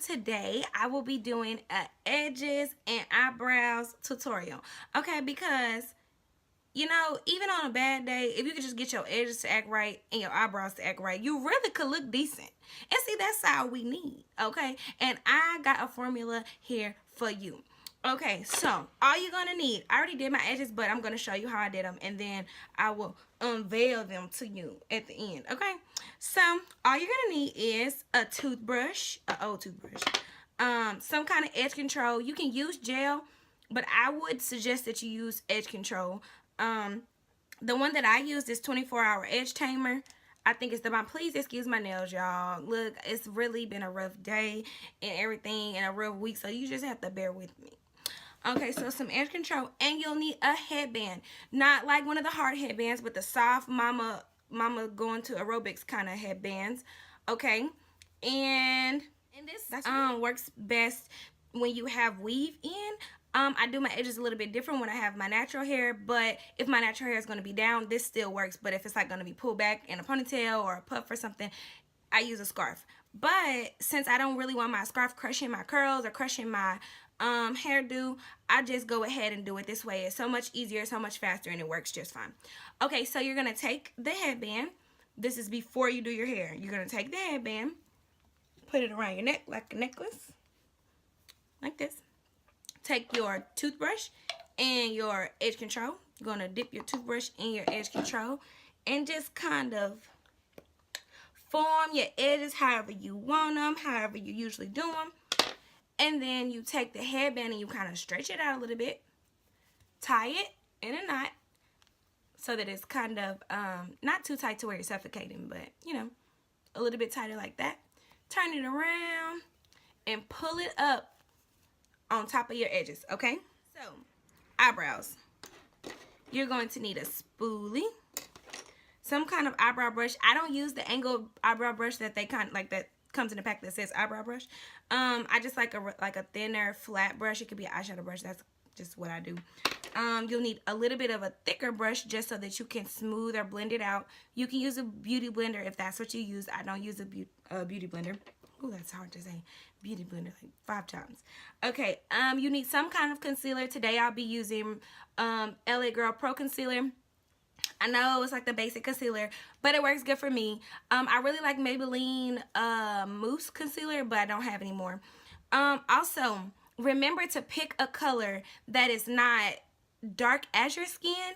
today I will be doing a edges and eyebrows tutorial. Okay, because even on a bad day, if you could just get your edges to act right and your eyebrows to act right, you really could look decent. And see, that's all we need, okay? And I got a formula here for you. Okay, so all you're gonna need, I already did my edges, but I'm gonna show you how I did them, and then I will unveil them to you at the end, okay? So all you're gonna need is a toothbrush, an old toothbrush, some kind of edge control. You can use gel, but I would suggest that you use edge control. Um, the one that I used is 24-hour edge tamer. I think it's the bomb. Please excuse my nails, y'all. Look, it's really been a rough day and everything and a rough week, so you just have to bear with me. Okay, so some edge control, and you'll need a headband. Not like one of the hard headbands, but the soft mama going to aerobics kind of headbands. Okay, and this works best when you have weave in. I do my edges a little bit different when I have my natural hair, but if my natural hair is going to be down, this still works. But if it's like going to be pulled back in a ponytail or a puff or something, I use a scarf. But since I don't really want my scarf crushing my curls or crushing my hairdo, I just go ahead and do it this way. It's so much easier, so much faster, and it works just fine. Okay, so you're going to take the headband. This is before you do your hair. You're going to take the headband, put it around your neck like a necklace, like this. Take your toothbrush and your edge control. You're going to dip your toothbrush in your edge control and just kind of form your edges however you want them, however you usually do them. And then you take the headband and you kind of stretch it out a little bit. Tie it in a knot so that it's kind of not too tight to where you're suffocating, but, a little bit tighter like that. Turn it around and pull it up on top of your edges, okay? So, eyebrows. You're going to need a spoolie, some kind of eyebrow brush. I don't use the angled eyebrow brush that they that comes in a pack that says eyebrow brush. I just like a thinner flat brush. It could be an eyeshadow brush. That's just what I do. You'll need a little bit of a thicker brush just so that you can smooth or blend it out. You can use a beauty blender if that's what you use. I don't use a beauty blender. Oh, that's hard to say. Beauty blender like 5 times. Okay, you need some kind of concealer. Today I'll be using LA Girl Pro Concealer. I know it's like the basic concealer, but it works good for me. I really like Maybelline Mousse Concealer, but I don't have any more. Also, remember to pick a color that is not dark as your skin,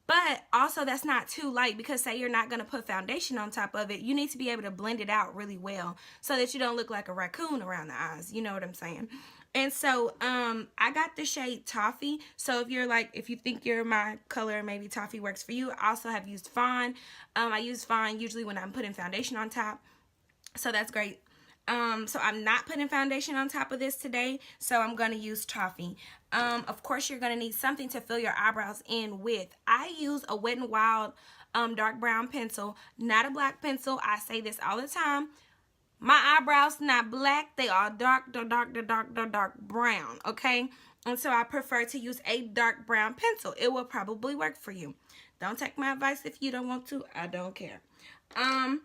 but also that's not too light, because say you're not going to put foundation on top of it, you need to be able to blend it out really well so that you don't look like a raccoon around the eyes. You know what I'm saying? And so I got the shade Toffee. So if you think you're my color, maybe Toffee works for you. I also have used Fawn. I use Fawn usually when I'm putting foundation on top. So that's great. So I'm not putting foundation on top of this today, so I'm going to use Toffee. Of course, you're going to need something to fill your eyebrows in with. I use a Wet n Wild dark brown pencil, not a black pencil. I say this all the time. My eyebrows not black, they are dark brown, okay? And so I prefer to use a dark brown pencil. It will probably work for you. Don't take my advice if you don't want to. I don't care. And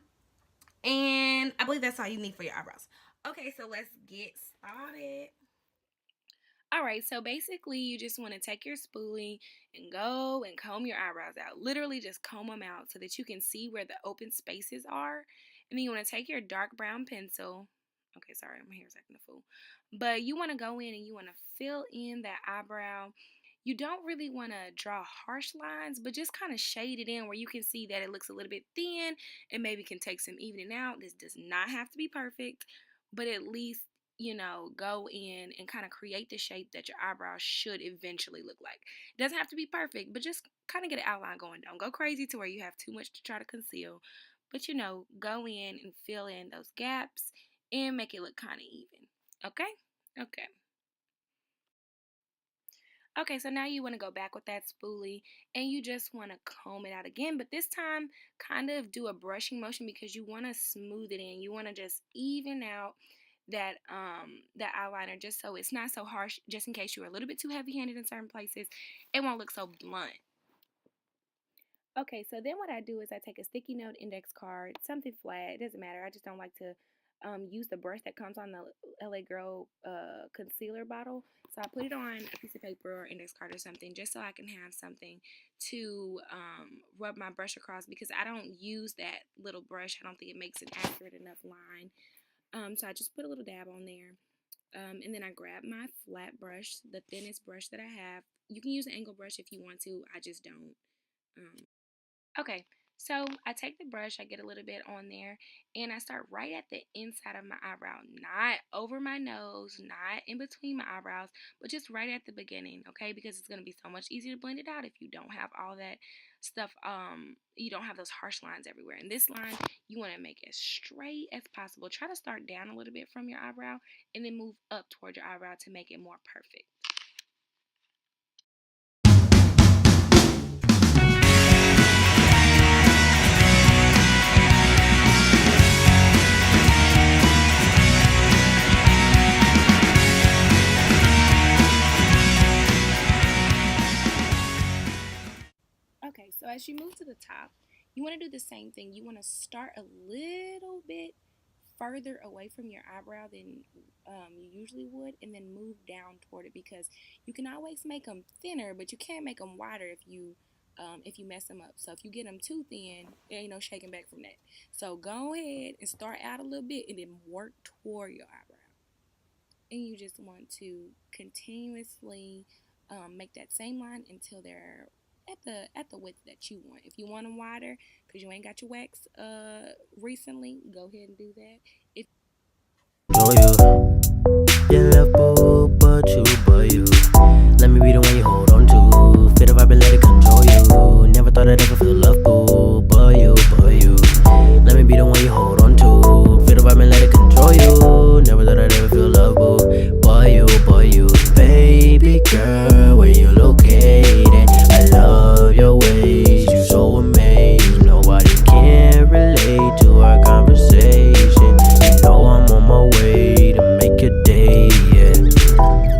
I believe that's all you need for your eyebrows. Okay, so let's get started. Alright, so basically you just want to take your spoolie and go and comb your eyebrows out. Literally just comb them out so that you can see where the open spaces are. And then you want to take your dark brown pencil. Okay, sorry, my hair's acting a fool. But you want to go in and you want to fill in that eyebrow. You don't really want to draw harsh lines, but just kind of shade it in where you can see that it looks a little bit thin and maybe can take some evening out. This does not have to be perfect, but at least, go in and kind of create the shape that your eyebrows should eventually look like. It doesn't have to be perfect, but just kind of get an outline going. Don't go crazy to where you have too much to try to conceal, but go in and fill in those gaps and make it look kind of even. Okay? Okay. Okay, so now you want to go back with that spoolie and you just want to comb it out again, but this time kind of do a brushing motion because you want to smooth it in. You want to just even out that eyeliner just so it's not so harsh, just in case you're a little bit too heavy-handed in certain places. It won't look so blunt. Okay, so then what I do is I take a sticky note index card, something flat, it doesn't matter. I just don't like to use the brush that comes on the LA Girl concealer bottle. So I put it on a piece of paper or index card or something just so I can have something to rub my brush across, because I don't use that little brush. I don't think it makes an accurate enough line. So I just put a little dab on there. And then I grab my flat brush, the thinnest brush that I have. You can use an angle brush if you want to. I just don't. Okay, so I take the brush, I get a little bit on there, and I start right at the inside of my eyebrow. Not over my nose, not in between my eyebrows, but just right at the beginning, okay? Because it's going to be so much easier to blend it out if you don't have all that stuff, you don't have those harsh lines everywhere. And this line, you want to make as straight as possible. Try to start down a little bit from your eyebrow and then move up toward your eyebrow to make it more perfect. Okay, so as you move to the top, you want to do the same thing. You want to start a little bit further away from your eyebrow than you usually would, and then move down toward it, because you can always make them thinner, but you can't make them wider if you mess them up. So if you get them too thin, there ain't no shaking back from that. So go ahead and start out a little bit and then work toward your eyebrow. And you just want to continuously make that same line until they're at the width that you want. If you want them wider because you ain't got your wax recently, go ahead and do that. If you left boo, but you. Let me be the one you hold on to. Feel the vibe and let it control you. Never thought I'd ever feel love, boo, but you. Let me be the one you hold on to. Feel the vibe and let it control you. Never thought I'd ever feel love, boo, but you. Baby girl, where you located? I love your ways, you so amazing. Nobody can relate to our conversation. You know I'm on my way to make your day, yeah.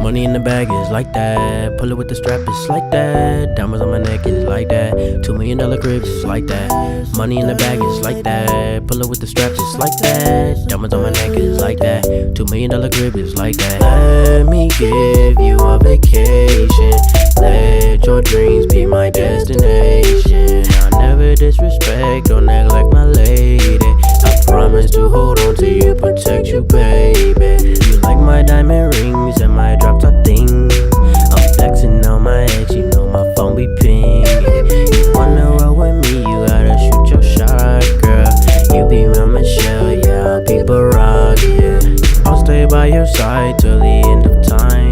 Money in the bag is like that. Pull it with the strap, it's like that. Diamonds on my neck is like that. $2 million crib is like that. Money in the bag is like that. Pull it with the straps, it's like that. Diamonds on my neck is like that. $2 million crib is like that. Let me give you a vacation. Let your dreams be my destination. I'll never disrespect or neglect my lady. I promise to hold on to you, protect you, baby. You like my diamond rings and my drop top thing. I'm flexing on my ex, you know my phone be pinging. You wanna roll with me, you gotta shoot your shot, girl. You be my Michelle, yeah, I'll be Barack, yeah. I'll stay by your side till the end of time.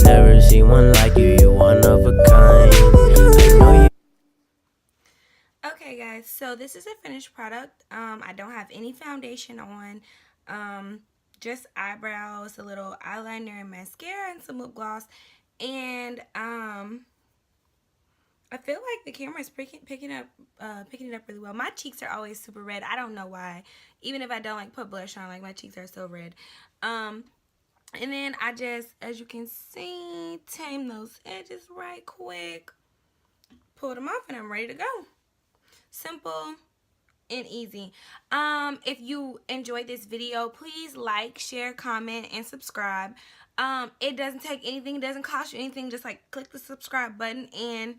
Never seen one like you, you're one of a kind. I know you. Okay, guys, so this is a finished product. I don't have any foundation on. Just eyebrows, a little eyeliner and mascara, and some lip gloss. And I feel like the camera is picking it up really well. My cheeks are always super red. I don't know why. Even if I don't like put blush on, like my cheeks are so red. And then I just, as you can see, tame those edges right quick. Pull them off, and I'm ready to go. Simple and easy. If you enjoyed this video, please like, share, comment, and subscribe. It doesn't take anything, it doesn't cost you anything. Just like click the subscribe button and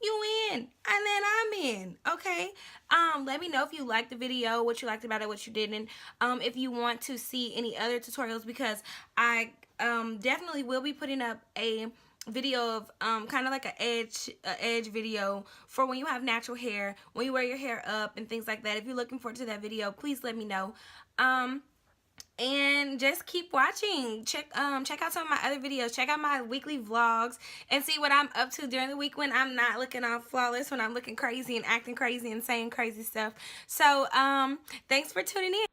you in, and then I'm in. Okay. Let me know if you liked the video, what you liked about it, what you didn't. If you want to see any other tutorials, because I definitely will be putting up a video of kind of like a edge video for when you have natural hair, when you wear your hair up and things like that. If you're looking forward to that video, please let me know. And just keep watching. Check out some of my other videos. Check out my weekly vlogs and see what I'm up to during the week when I'm not looking all flawless, when I'm looking crazy and acting crazy and saying crazy stuff. So thanks for tuning in.